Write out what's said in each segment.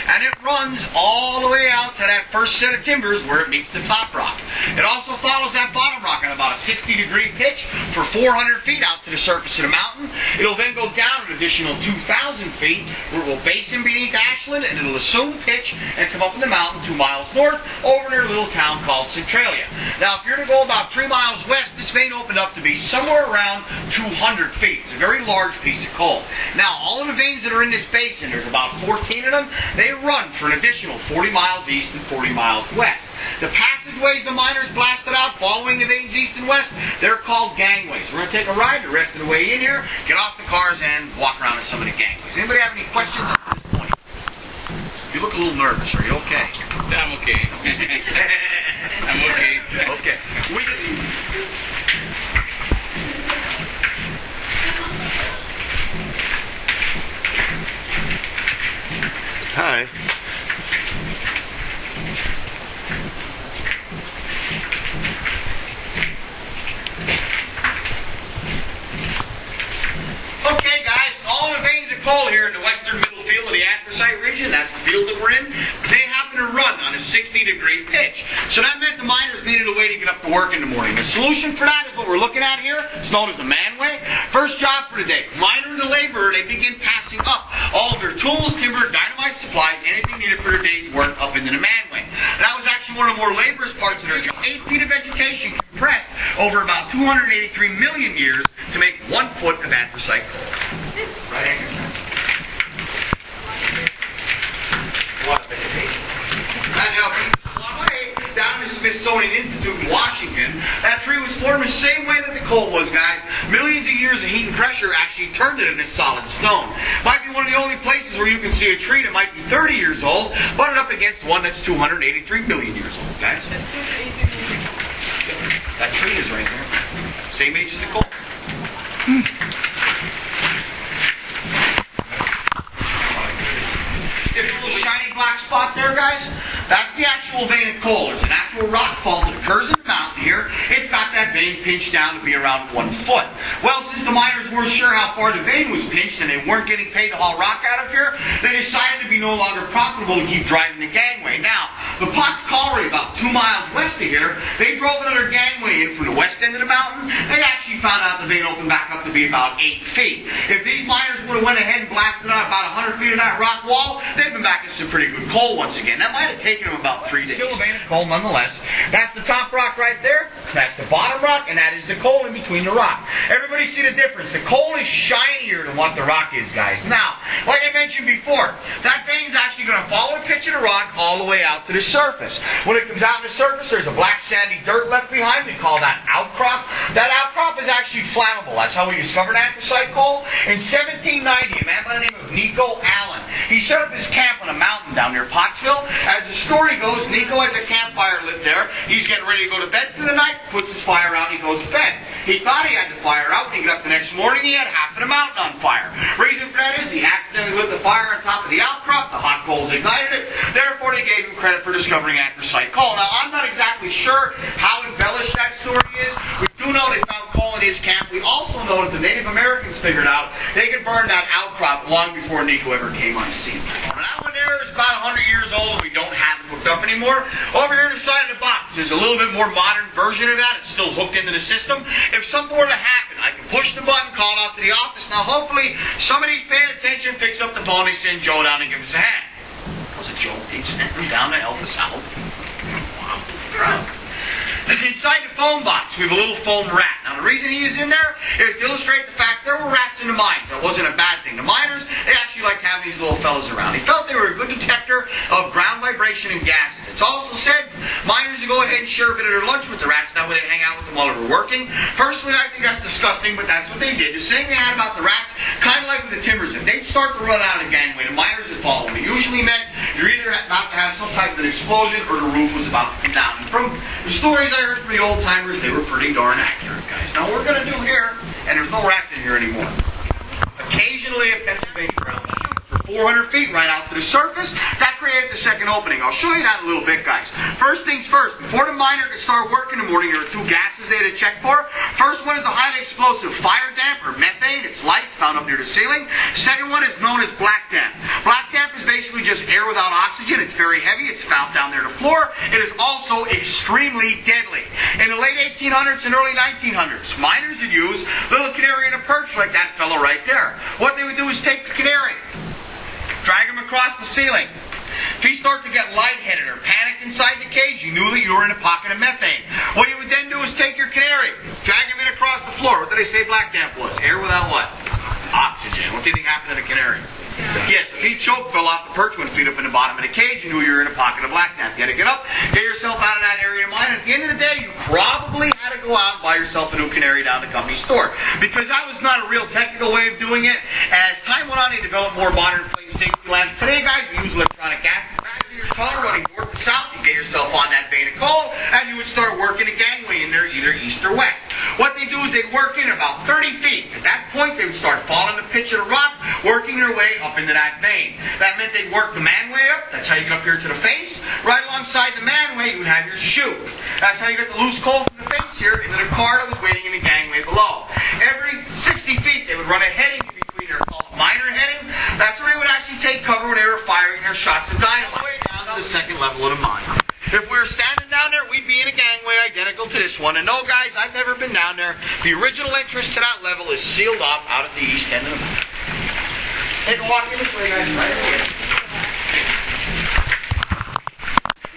and it runs all the way out to that first set of timbers where it meets the top rock. It also follows that bottom rock on about a 60-degree pitch for 400 feet out to the surface of the mountain. It'll then go down an additional 2,000 feet where it will basin beneath Ashland, and it'll assume pitch and come up in the mountain 2 miles north over near a little town called Centralia. Now, if you're to go about 3 miles west, this vein opened up to be somewhere around 200 feet. It's a very large piece of coal. Now, all of the veins that are in this basin, there's about 14 of them, they run for an additional 40 miles east and 40 miles west. The passageways the miners blasted out following the veins east and west, they're called gangways. We're going to take a ride the rest of the way in here, get off the cars, and walk around in some of the gangways. Anybody have any questions up to this point? You look a little nervous. Are you okay? I'm okay. I'm okay. Okay. Hi. Okay, guys, all the veins of coal here in the western middle field of the anthracite region, that's the field that we're in, they happen to run on a 60-degree pitch. So that meant the miners needed a way to get up to work in the morning. The solution for that is what we're looking at here. It's known as the manway. First job for the day. Miner and the laborer, they begin passing up all of their tools, timber, dynamite supplies, anything needed for their day's work up into the manway. That was actually one of the more laborious parts of their job. 8 feet of vegetation compressed over about 283 million years to make 1 foot of anthracite coal. Right here. What vegetation. That helped a long way down to the Smithsonian Institute in Washington. That tree was formed the same way that the coal was, guys. Millions of years of heat and pressure actually turned it into solid stone. Might be one of the only places where you can see a tree that might be 30 years old, butted up against one that's 283 million years old, guys. That tree is right there. Same age as the coal. There's a little shiny black spot there, guys. That's the actual vein of coal. There's an actual rock fault that occurs in the mountain here. It's got that vein pinched down to be around 1 foot. Well, since the miners weren't sure how far the vein was pinched and they weren't getting paid to haul rock out of here, they decided to be no longer profitable to keep driving the gangway. Now, the Potts Colliery, about 2 miles west of here, they drove another gangway in from the west end of the mountain. They actually found out the vein opened back up to be about 8 feet. If these miners would have went ahead and blasted out about 100 feet of that rock wall, they'd been back in some pretty good coal once again. That might have taken them about 3 days. Still a vein of coal nonetheless. That's the top rock right there. That's the bottom rock, and that is the coal in between the rock. Everybody see the difference. The coal is shinier than what the rock is, guys. Now, like I mentioned before, that vein's actually going to follow the pitch of the rock all the way out to the surface. When it comes out to the surface, there's a black sandy dirt left behind. We call that outcrop. That outcrop is actually flammable. That's how we discovered anthracite coal. In 1790, a man by the name of Nico Allen, he set up his camp on a mountain down near Pottsville. As the story goes, Nico has a campfire lit there. He's getting ready to go to bed for the night, puts his fire out, and he goes to bed. He thought he had the fire out. When he got up the next morning, he had half of the mountain on fire. Reason for that is he accidentally lit the fire on top of the outcrop. The hot coals ignited it. Therefore, they gave him credit for discovering anthracite coal. Now, I'm not exactly sure how embellished that story is. We do know they found coal in his camp. We also know that the Native Americans figured out they could burn that outcrop long before Nico ever came on the scene. Now, that one there is about 100 years old, and we don't have it hooked up anymore. Over here on the side of the box, there's a little bit more modern version of that. It's still hooked into the system. If something were to happen, I can push the button, call off to the office. Now, hopefully, somebody's paying attention, picks up the phone, they send Joe down and give us a hand. Was it Joe? He'd send him down to help us out. Wow. Inside the phone box, we have a little foam rat. Now, the reason he was in there is to illustrate the fact there were rats in the mines. That wasn't a bad thing. The miners, they actually liked having these little fellas around. He felt they were a good detector of ground vibration and gases. It's also said miners would go ahead and share a bit of their lunch with the rats. That way they'd hang out with them while they were working. Personally, I think that's disgusting, but that's what they did. The same they had about the rats, kind of like with the timbers. If they'd start to run out of the gangway, the miners would follow them. It usually meant you're either about to have some type of an explosion or the roof was about to come down. And from the stories I heard from the old timers, they were pretty darn accurate, guys. Now, what we're going to do here, and there's no rats in here anymore. Occasionally, a Pennsylvania ground shoots for 400 feet right out to the surface. That created the second opening. I'll show you that in a little bit, guys. First things first, before the miner could start work in the morning, there are two gases they had to check for. First one is a highly explosive fire damp, or methane. It's light, it's found up near the ceiling. Second one is known as black damp. Black damp is basically just air without oxygen. It's very heavy. It's found down there on the floor. It is also extremely deadly. In the late 1800s and early 1900s, miners would use little canary and a perch like that fellow right there. What they would do is take the canary, drag him across the ceiling. If he started to get lightheaded or panicked inside the cage, you knew that you were in a pocket of methane. What you would then do is take your canary, drag him in across the floor. What did they say black damp was? Air without what? Oxygen. What do you think happened to the canary? Yes, if he choked, fell off the perch, went feet up in the bottom of the cage, you knew you were in a pocket of black damp. You had to get up, get yourself out of that area of mine, and at the end of the day, you probably had to go out and buy yourself a new canary down the company store. Because that was not a real technical way of doing it. As time went on, they developed more modern flame safety lamps. Today, guys, we use electronic gas in your car running north to south. You get yourself on that vein of coal, and you would start working a gangway in there, either east or west. What they do is they'd work in about 30 feet. At that point, they would start following the pitch of the rock, working their way up into that vein. That meant they'd work the manway up. That's how you get up here to the face. Right alongside the manway, you would have your chute. That's how you get the loose coal from the face here into the car that was waiting in the gangway below. Every 60 feet, they would run a heading in between there called a minor heading. That's where they would actually take cover when they were firing their shots of dynamite down to the second level of the mine. If we were standing down there, we'd be in a gangway identical to this one. And no, guys, I've never been down there. The original entrance to that level is sealed off out at the east end of the mine. Take a walk in this way, guys, right here.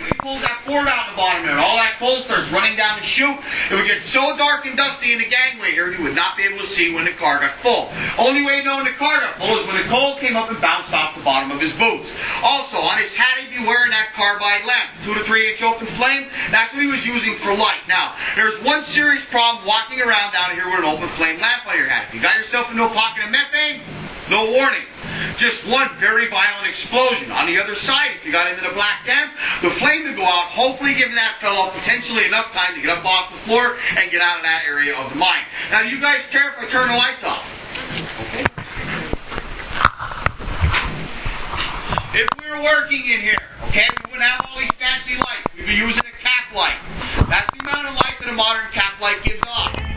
We pull that floor down the bottom there, and all that coal starts running down the chute. It would get so dark and dusty in the gangway here, you would not be able to see when the car got full. Only way knowing the car got full is when the coal came up and bounced off the bottom of his boots. Also, on his hat, he'd be wearing that carbide lamp, 2 to 3 inch open flame. That's what he was using for light. Now, there's one serious problem walking around down here with an open flame lamp on your hat. If you got yourself into a pocket of methane, no warning. Just one very violent explosion. On the other side, if you got into the black damp, the flame would go out, hopefully giving that fellow potentially enough time to get up off the floor and get out of that area of the mine. Now, do you guys care if I turn the lights off? Okay. If we were working in here, okay, we wouldn't have all these fancy lights. We'd be using a cap light. That's the amount of light that a modern cap light gives off.